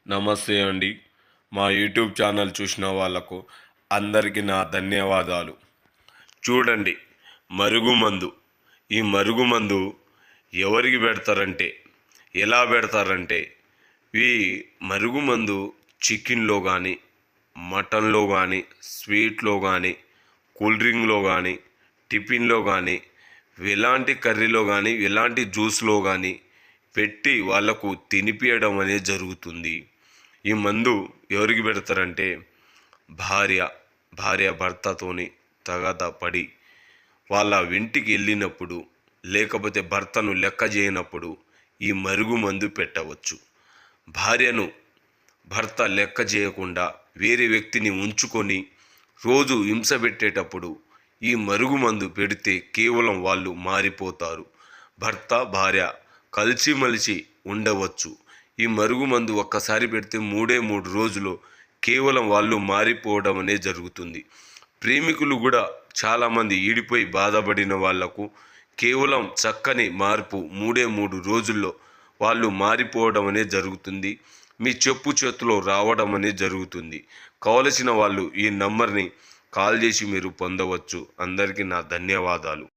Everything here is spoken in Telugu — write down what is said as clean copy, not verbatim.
నమస్తే అండి. మా యూట్యూబ్ ఛానల్ చూసిన వాళ్ళకు అందరికీ నా ధన్యవాదాలు. చూడండి, మరుగుమందు. ఈ మరుగుమందు ఎవరికి పెడతారంటే, ఎలా పెడతారంటే, ఈ మరుగుమందు చికెన్లో కానీ, మటన్లో కానీ, స్వీట్లో కానీ, కూల్ డ్రింక్లో కానీ, టిఫిన్లో కానీ, ఎలాంటి కర్రీలో కానీ, ఎలాంటి జ్యూస్లో కానీ పెట్టి వాళ్లకు తినిపియడం అనేది జరుగుతుంది. ఈ మందు ఎవరికి పెడతారంటే, భార్య భర్తతోని తగాదా పడి వాళ్ళ ఇంటికి వెళ్ళినప్పుడు, లేకపోతే భర్తను లెక్క చేయనప్పుడు ఈ మరుగు మందు పెట్టవచ్చు. భార్యను భర్త లెక్క చేయకుండా వేరే వ్యక్తిని ఉంచుకొని రోజు హింస పెట్టేటప్పుడు ఈ మరుగుమందు పెడితే కేవలం వాళ్ళు మారిపోతారు. భర్త భార్య కలిసిమెలిసి ఉండవచ్చు. ఈ మరుగుమందు ఒక్కసారి పెడితే 3 రోజులు కేవలం వాళ్ళు మారిపోవడం అనేది జరుగుతుంది. ప్రేమికులు కూడా చాలామంది ఈడిపోయి బాధపడిన వాళ్లకు కేవలం చక్కని మార్పు 3 రోజుల్లో వాళ్ళు మారిపోవడం అనేది జరుగుతుంది. మీ చెప్పు చేతిలో రావడం అనేది జరుగుతుంది. కావలసిన వాళ్ళు ఈ నంబర్ని కాల్ చేసి మీరు పొందవచ్చు. అందరికీ నా ధన్యవాదాలు.